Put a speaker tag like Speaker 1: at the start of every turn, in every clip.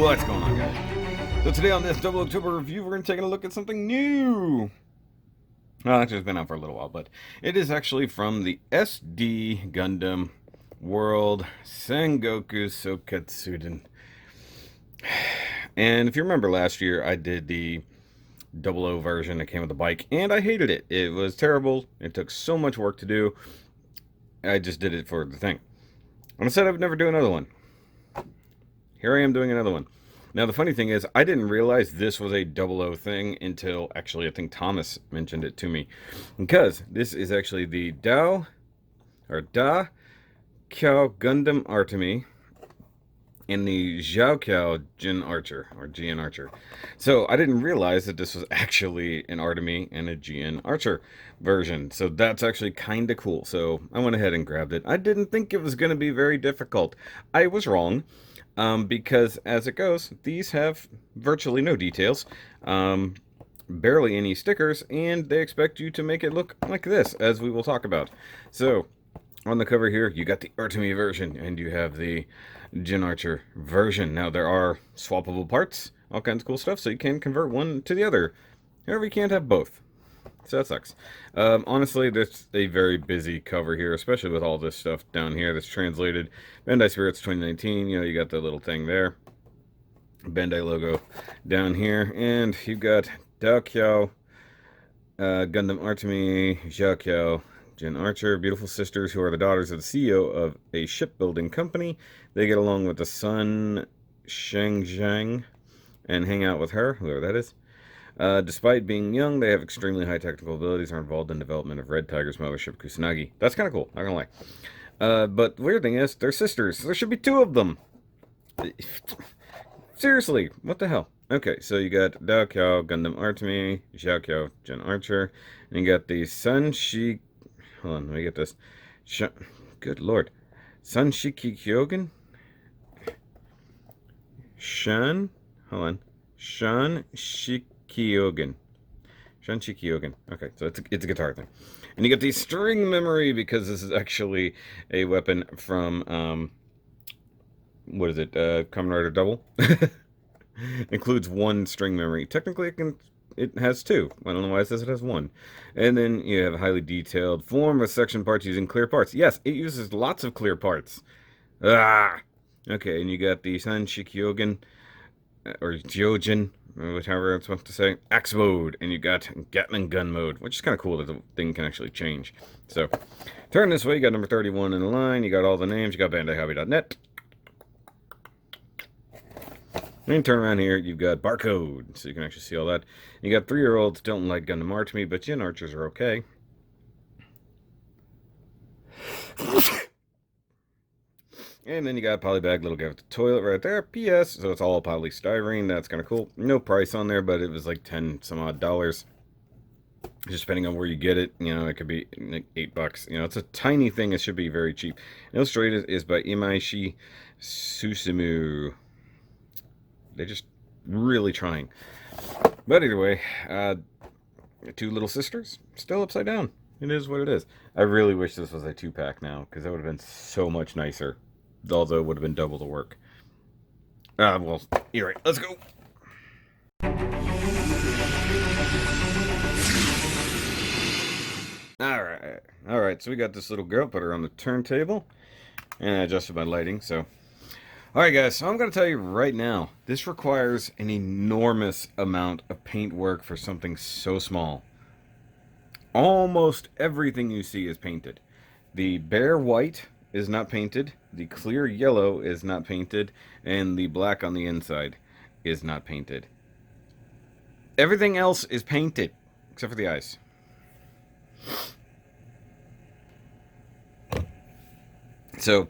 Speaker 1: What's going on, guys? So today on this 00CTOBER review, we're going to take a look at something new. Well, actually, it's been out for a little while, but it is actually from the SD Gundam World Sangoku Soketsuden. And if you remember last year, I did the 00 version that came with the bike, and I hated it. It was terrible. It took so much work to do. I just did it for the thing. And I said I would never do another one. Here I am doing another one. Now, the funny thing is, I didn't realize this was a 00 thing until, actually, I think Thomas mentioned it to me. Because this is actually the Da Kiao Gundam Artemie and the Xiao Kiao Jin Archer, or GN Archer. So, I didn't realize that this was actually an Artemie and a GN Archer version. So, that's actually kind of cool. So, I went ahead and grabbed it. I didn't think it was going to be very difficult. I was wrong. Because as it goes, these have virtually no details, barely any stickers, and they expect you to make it look like this, as we will talk about. So, on the cover here, you got the Artemie version, and you have the Jin Archer version. Now, there are swappable parts, all kinds of cool stuff, so you can convert one to the other. However, you can't have both. So that sucks. Honestly, there's a very busy cover here, especially with all this stuff down here that's translated. Bandai Spirits 2019, you know, you got the little thing there. Bandai logo down here. And you've got Da Kiao, Gundam Artemie, Xiao Kiao, Jin Archer, beautiful sisters who are the daughters of the CEO of a shipbuilding company. They get along with the son, Shang and hang out with her, whoever that is. Despite being young, they have extremely high technical abilities and are involved in development of Red Tiger's mothership, Kusanagi. That's kind of cool, not gonna lie. But the weird thing is, they're sisters. There should be two of them. Seriously, what the hell? Okay, so you got Da Kiao, Gundam Artemie, Xiao Kiao, Jin Archer, and you got the Sun Shi... Hold on, let me get this. Good lord. Sun Shiki Kyogen? Hold on. Shan Shikyogen. Shan Shikyogen. Okay, so it's a guitar thing. And you get the string memory, because this is actually a weapon from, what is it, Kamen Rider Double? Includes one string memory. Technically, it has two. I don't know why it says it has one. And then you have a highly detailed form with section parts using clear parts. Yes, it uses lots of clear parts. Ah! Okay, and you got the San Shikyogen, or Gyojin, whatever it's supposed to say, Axe mode, and you got Gatling gun mode, which is kind of cool that the thing can actually change. So, turn this way, you got number 31 in the line, you got all the names, you got BandaiHobby.net. And turn around here, you've got barcode, so you can actually see all that. You got 3-year-olds don't like Gundam Artemie, but Jin Archers are okay. And then you got a polybag little guy with the toilet right there. P.S. So it's all polystyrene. That's kind of cool. No price on there, but it was like 10 some odd dollars. Just depending on where you get it. You know, it could be like $8. You know, it's a tiny thing. It should be very cheap. Illustrated is by Imaishi Susumu. They're just really trying. But either way, two little sisters still upside down. It is what it is. I really wish this was a 2-pack now, because that would have been so much nicer. Although it would have been double the work. Well, you're right. Let's go. Alright, so we got this little girl, put her on the turntable, and I adjusted my lighting, so. Alright guys, so I'm going to tell you right now, this requires an enormous amount of paint work for something so small. Almost everything you see is painted. The bare white is not painted, the clear yellow is not painted, and the black on the inside is not painted. Everything else is painted, except for the eyes. So,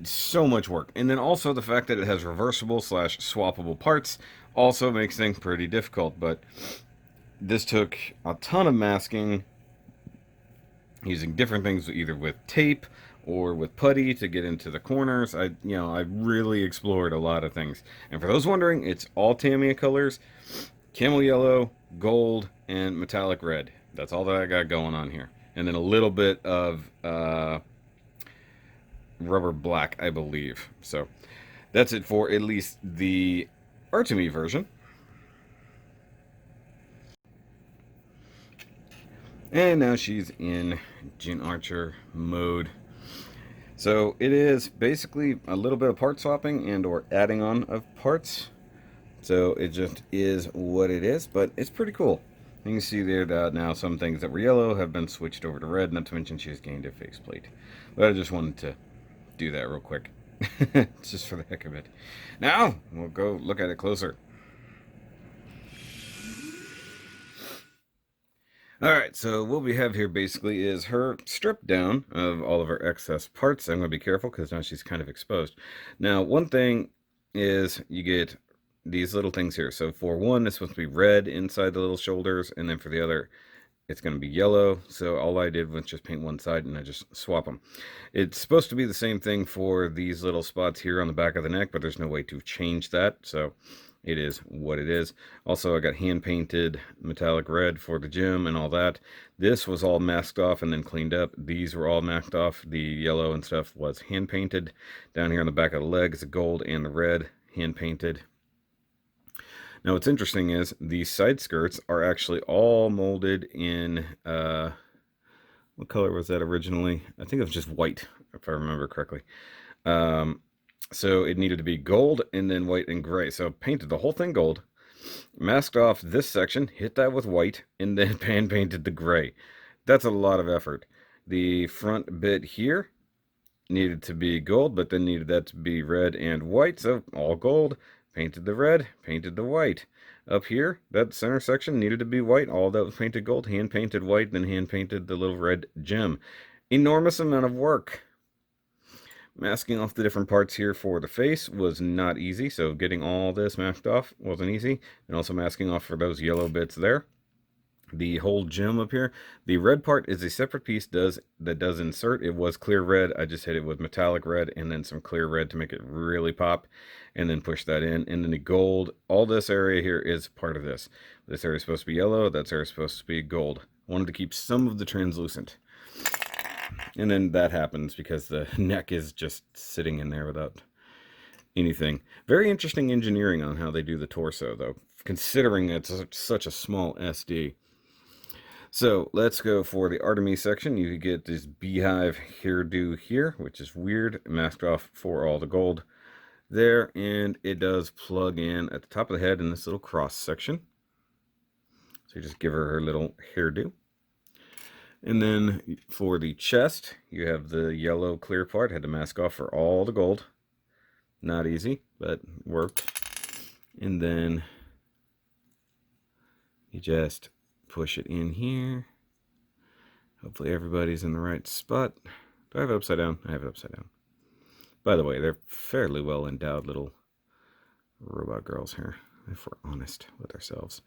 Speaker 1: so much work. And then also the fact that it has reversible / swappable parts also makes things pretty difficult, but this took a ton of masking, using different things, either with tape or with putty to get into the corners. I really explored a lot of things. And for those wondering, it's all Tamiya colors: camel yellow, gold, and metallic red. That's all that I got going on here. And then a little bit of rubber black, I believe. So That's it for at least the Artemie version. And now she's in Jin Archer mode. So it is basically a little bit of part swapping and or adding on of parts. So it just is what it is, but it's pretty cool. You can see there that now some things that were yellow have been switched over to red, not to mention she's gained a faceplate. But I just wanted to do that real quick. Just for the heck of it. Now, we'll go look at it closer. Alright, so what we have here basically is her stripped down of all of her excess parts. I'm going to be careful because now she's kind of exposed. Now, one thing is you get these little things here. So for one, it's supposed to be red inside the little shoulders, and then for the other, it's going to be yellow. So all I did was just paint one side and I just swap them. It's supposed to be the same thing for these little spots here on the back of the neck, but there's no way to change that. So it is what it is. Also, I got hand painted metallic red for the gym and all that. This was all masked off and then cleaned up. These were all masked off. The yellow and stuff was hand painted. Down here on the back of the leg is the gold and the red hand painted. Now what's interesting is these side skirts are actually all molded in, what color was that originally? I think it was just white, if I remember correctly. So it needed to be gold and then white and gray. So painted the whole thing gold, masked off this section, hit that with white, and then pan painted the gray. That's a lot of effort. The front bit here needed to be gold, but then needed that to be red and white, so all gold. Painted the red, painted the white. Up here, that center section needed to be white. All that was painted gold, hand painted white, then hand painted the little red gem. Enormous amount of work. Masking off the different parts here for the face was not easy, so getting all this masked off wasn't easy. And also masking off for those yellow bits there. The whole gem up here, the red part is a separate piece that does insert. It was clear red. I just hit it with metallic red and then some clear red to make it really pop, and then push that in. And then the gold, all this area here is part of this. This area is supposed to be yellow. That area is supposed to be gold. I wanted to keep some of the translucent. And then that happens because the neck is just sitting in there without anything. Very interesting engineering on how they do the torso, though, considering it's such a small SD. So let's go for the Artemie section. You get this beehive hairdo here, which is weird, masked off for all the gold there, and it does plug in at the top of the head in this little cross section. So you just give her little hairdo. And then for the chest, you have the yellow clear part. Had to mask off for all the gold. Not easy, but worked. And then you just push it in here. Hopefully everybody's in the right spot. Do I have it upside down? I have it upside down. By the way, they're fairly well endowed little robot girls here, if we're honest with ourselves.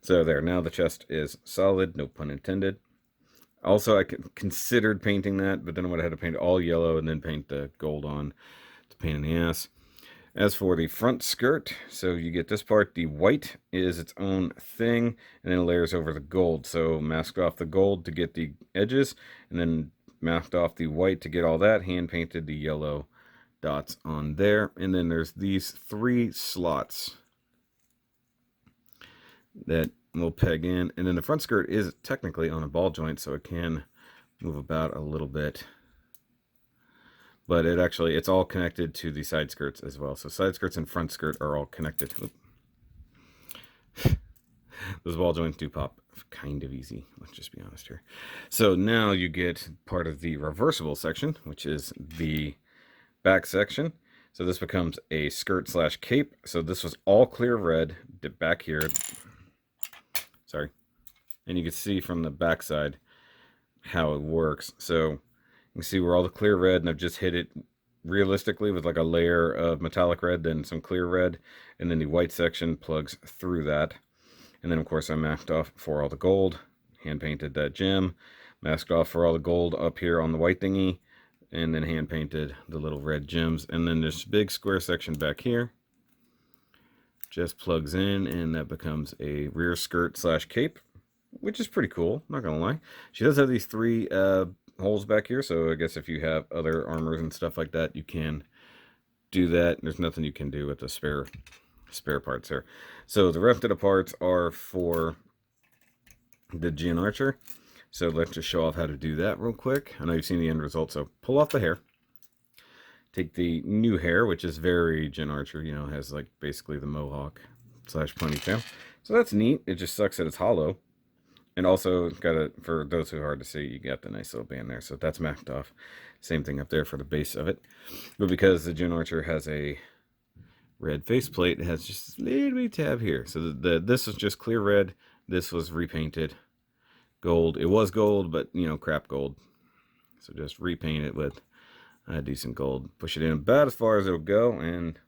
Speaker 1: So there, now the chest is solid, no pun intended. Also, I considered painting that, but then I would have had to paint all yellow and then paint the gold on. It's a pain in the ass. As for the front skirt, so you get this part, the white is its own thing, and then it layers over the gold. So masked off the gold to get the edges, and then masked off the white to get all that, hand painted the yellow dots on there. And then there's these 3 slots that we'll peg in, and then the front skirt is technically on a ball joint, so it can move about a little bit, but it's all connected to the side skirts as well. So side skirts and front skirt are all connected. Those ball joints do pop kind of easy, let's just be honest here. So now you get part of the reversible section, which is the back section. So this becomes a skirt slash cape. So this was all clear red back here. Sorry. And you can see from the back side how it works. So you can see where all the clear red, and I've just hit it realistically with like a layer of metallic red, then some clear red, and then the white section plugs through that. And then of course I masked off for all the gold, hand painted that gem, masked off for all the gold up here on the white thingy, and then hand painted the little red gems. And then this big square section back here just plugs in, and that becomes a rear skirt slash cape, which is pretty cool, not gonna lie. She does have these 3 holes back here, so I guess if you have other armors and stuff like that, you can do that. There's nothing you can do with the spare parts there. So the rest of the parts are for the GN Archer. So let's just show off how to do that real quick. I know you've seen the end result, so pull off the hair. Take the new hair, which is very GN Archer, you know, has like basically the mohawk / ponytail. So that's neat. It just sucks that it's hollow. And also, got a, for those who are hard to see, you got the nice little band there. So that's masked off. Same thing up there for the base of it. But because the GN Archer has a red faceplate, it has just a little bitty tab here. So this is just clear red. This was repainted gold. It was gold, but, you know, crap gold. So just repaint it with decent gold. Push it in about as far as it'll go, and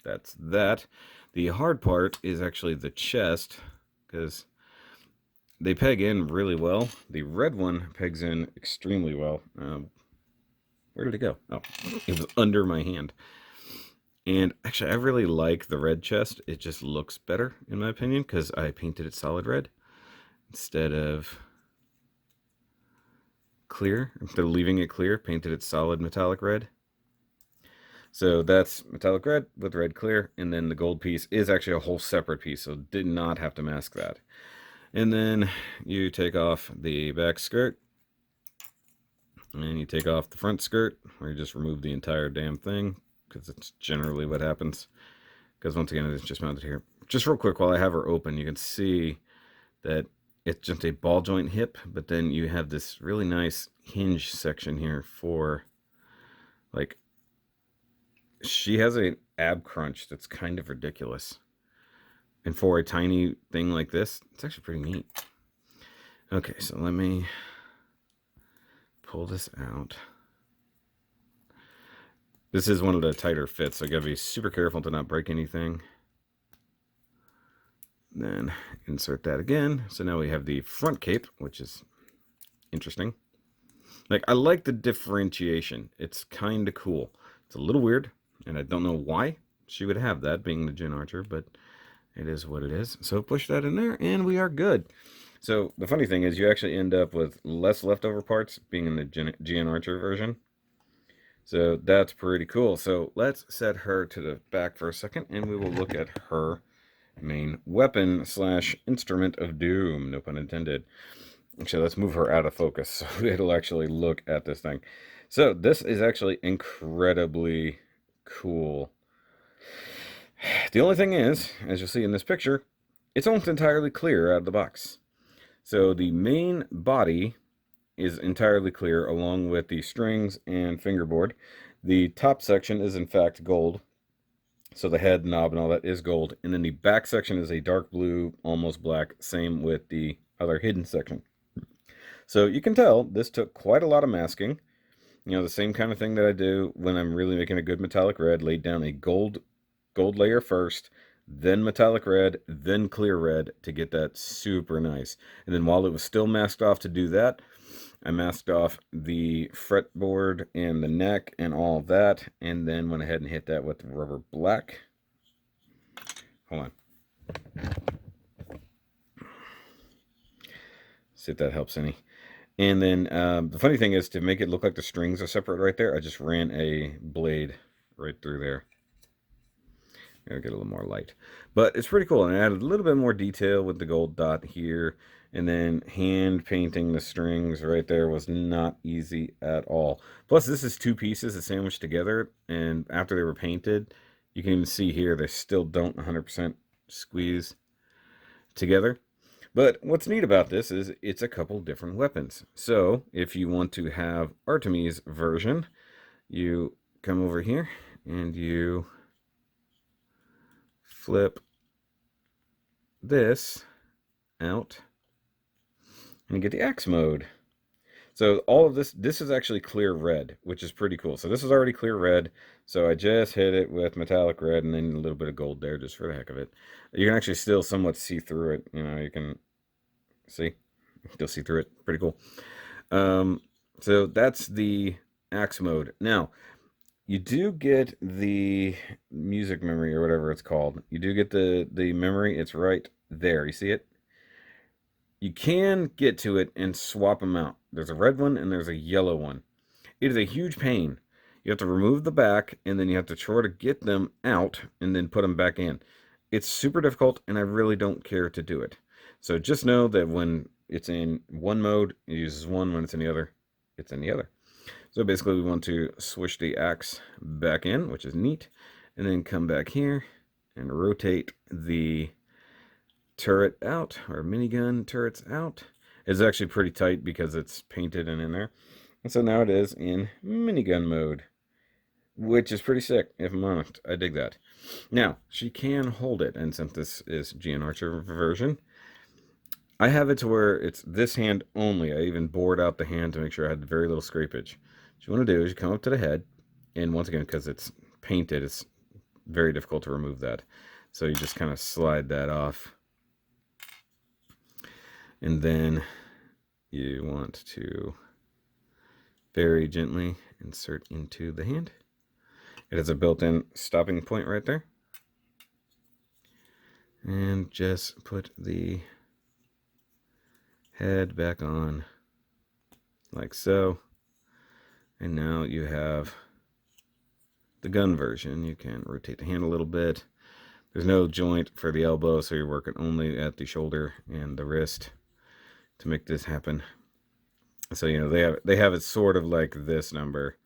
Speaker 1: that's that. The hard part is actually the chest, because they peg in really well. The red one pegs in extremely well. Where did it go? Oh, it was under my hand. And actually, I really like the red chest. It just looks better, in my opinion, because I painted it solid red instead of clear. Instead of leaving it clear, painted it solid metallic red. So that's metallic red with red clear, and then the gold piece is actually a whole separate piece, so did not have to mask that. And then you take off the back skirt, and you take off the front skirt, or you just remove the entire damn thing, because it's generally what happens. Because once again, it's just mounted here. Just real quick, while I have her open, you can see that it's just a ball joint hip, but then you have this really nice hinge section here for, like, she has an ab crunch that's kind of ridiculous. And for a tiny thing like this, it's actually pretty neat. Okay, so let me pull this out. This is one of the tighter fits, so you gotta be super careful to not break anything. Then insert that again. So now we have the front cape, which is interesting. Like, I like the differentiation. It's kind of cool. It's a little weird, and I don't know why she would have that, being the GN Archer, but it is what it is. So push that in there, and we are good. So the funny thing is, you actually end up with less leftover parts being in the GN Archer version. So that's pretty cool. So let's set her to the back for a second, and we will look at her main weapon / instrument of doom. No pun intended. Actually, let's move her out of focus so it'll actually look at this thing. So this is actually incredibly cool. The only thing is, as you'll see in this picture, it's almost entirely clear out of the box. So the main body is entirely clear, along with the strings and fingerboard. The top section is in fact gold. So the head, knob, and all that is gold. And then the back section is a dark blue, almost black. Same with the other hidden section. So you can tell this took quite a lot of masking. You know, the same kind of thing that I do when I'm really making a good metallic red. Laid down a gold layer first, then metallic red, then clear red to get that super nice. And then while it was still masked off to do that, I masked off the fretboard and the neck and all of that, and then went ahead and hit that with the rubber black. Hold on. See if that helps any. And then the funny thing is, to make it look like the strings are separate right there, I just ran a blade right through there. Gotta get a little more light. But it's pretty cool. And I added a little bit more detail with the gold dot here. And then hand painting the strings right there was not easy at all. Plus, this is two pieces that sandwiched together. And after they were painted, you can even see here they still don't 100% squeeze together. But what's neat about this is it's a couple different weapons. So if you want to have Artemie's version, you come over here and you flip this out and you get the axe mode. So all of this is actually clear red, which is pretty cool. So this is already clear red. So I just hit it with metallic red and then a little bit of gold there just for the heck of it. You can actually still somewhat see through it. You know, you can see, still see through it. Pretty cool. So that's the axe mode. Now, you do get the music memory or whatever it's called. You do get the memory. It's right there. You see it? You can get to it and swap them out. There's a red one and there's a yellow one. It is a huge pain. You have to remove the back, and then you have to try to get them out and then put them back in. It's super difficult, and I really don't care to do it. So just know that when it's in one mode, it uses one. When it's in the other, it's in the other. So basically we want to switch the axe back in, which is neat, and then come back here and rotate the turret out, or minigun turrets out. It's actually pretty tight because it's painted and in there. And so now it is in minigun mode, which is pretty sick, if I'm honest. I dig that. Now, she can hold it, and since this is GN Archer version, I have it to where it's this hand only. I even bored out the hand to make sure I had very little scrapage. What you want to do is you come up to the head, and once again, because it's painted, it's very difficult to remove that. So you just kind of slide that off. And then you want to very gently insert into the hand. It has a built-in stopping point right there. And just put the head back on like so. And now you have the gun version. You can rotate the hand a little bit. There's no joint for the elbow, so you're working only at the shoulder and the wrist to make this happen. So, you know, they have it sort of like this number.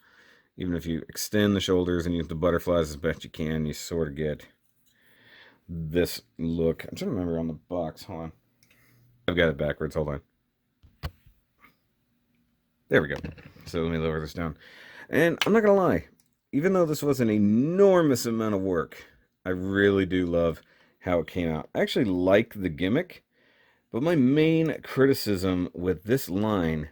Speaker 1: Even if you extend the shoulders and use the butterflies as best you can, you sort of get this look. I'm trying to remember on the box. Hold on. I've got it backwards. Hold on. There we go. So let me lower this down. And I'm not going to lie. Even though this was an enormous amount of work, I really do love how it came out. I actually like the gimmick. But my main criticism with this line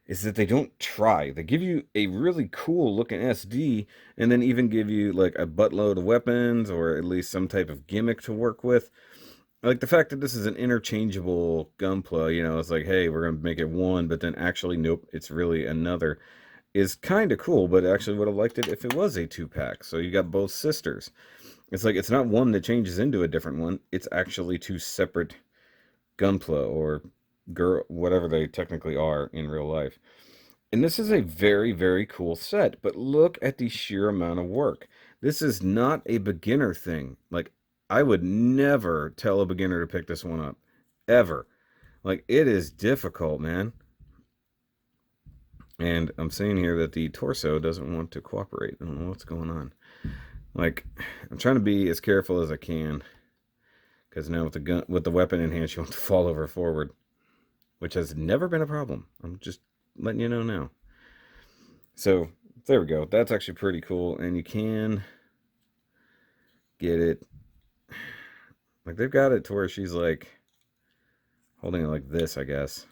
Speaker 1: is that they don't try. They give you a really cool looking SD and then even give you like a buttload of weapons or at least some type of gimmick to work with. Like the fact that this is an interchangeable gunpla, you know, it's like, hey, we're going to make it one, but then actually, nope, it's really another, is kind of cool, but actually would have liked it if it was a 2-pack. So you got both sisters. It's like, it's not one that changes into a different one. It's actually 2 separate gunpla or girl, whatever they technically are in real life. And this is a very, very cool set, but look at the sheer amount of work. This is not a beginner thing. Like, I would never tell a beginner to pick this one up, ever. Like, it is difficult, man. And I'm seeing here that the torso doesn't want to cooperate. I don't know what's going on. Like, I'm trying to be as careful as I can, because now with the gun, with the weapon in hand, she wants to fall over forward, which has never been a problem. I'm just letting you know now. So there we go. That's actually pretty cool, and you can get it. Like, they've got it to where she's like holding it like this, I guess,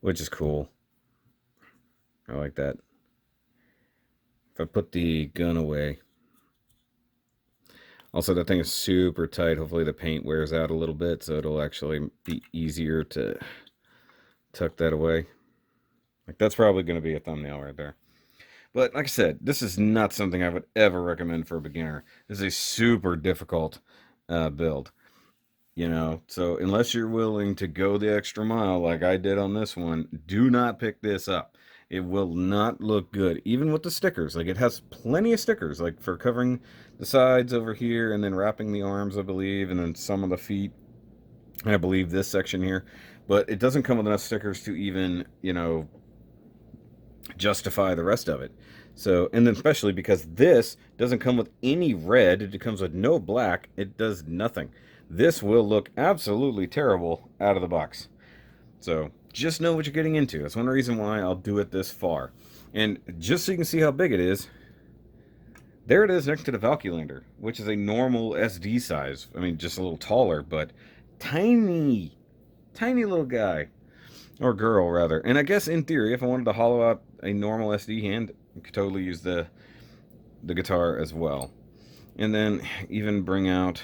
Speaker 1: which is cool. I like that. If I put the gun away. Also, that thing is super tight. Hopefully the paint wears out a little bit, so it'll actually be easier to tuck that away. Like, that's probably going to be a thumbnail right there. But like I said, this is not something I would ever recommend for a beginner. This is a super difficult build. You know, so unless you're willing to go the extra mile like I did on this one, do not pick this up. It will not look good, even with the stickers. Like, it has plenty of stickers, like for covering the sides over here and then wrapping the arms, I believe, and then some of the feet, and I believe this section here. But it doesn't come with enough stickers to even, you know, justify the rest of it. So, and then especially because this doesn't come with any red, it comes with no black, it does nothing. This will look absolutely terrible out of the box. So just know what you're getting into. That's one reason why I'll do it this far. And just so you can see how big it is, there it is next to the Valkylander, which is a normal SD size. I mean, just a little taller, but tiny, tiny little guy. Or girl, rather. And I guess in theory, if I wanted to hollow out a normal SD hand, I could totally use the guitar as well. And then even bring out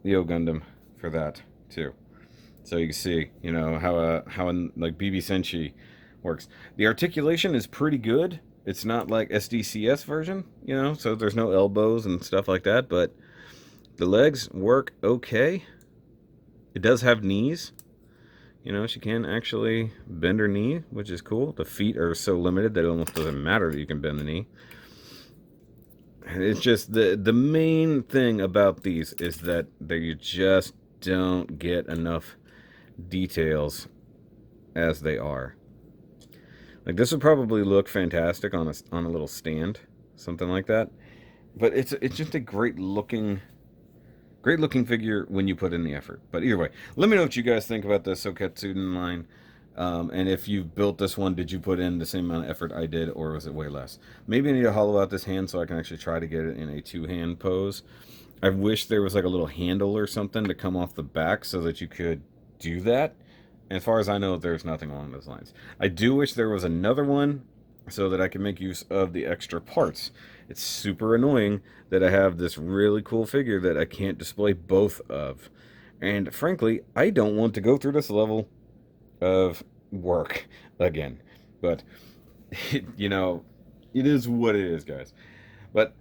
Speaker 1: the O Gundam for that too. So you can see, you know, how like BB Senshi works. The articulation is pretty good. It's not like SDCS version, you know, so there's no elbows and stuff like that, but the legs work okay. It does have knees. You know, she can actually bend her knee, which is cool. The feet are so limited that it almost doesn't matter that you can bend the knee. It's just the main thing about these is that you just don't get enough details as they are. Like, this would probably look fantastic on a little stand, something like that. But it's just a great looking figure when you put in the effort. But either way, let me know what you guys think about the Soketsuden line. And if you've built this one, did you put in the same amount of effort I did, or was it way less? Maybe I need to hollow out this hand so I can actually try to get it in a two-hand pose. I wish there was like a little handle or something to come off the back so that you could do that. As far as I know, there's nothing along those lines. I do wish there was another one so that I can make use of the extra parts. It's super annoying that I have this really cool figure that I can't display both of. And frankly, I don't want to go through this level of work again. But, you know, it is what it is, guys. But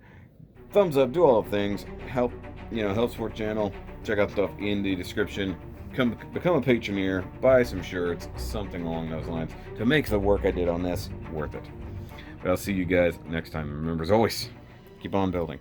Speaker 1: thumbs up, do all the things, help support channel, check out stuff in the description. Become a patroneer, buy some shirts, something along those lines, to make the work I did on this worth it. But I'll see you guys next time. Remember, as always, keep on building.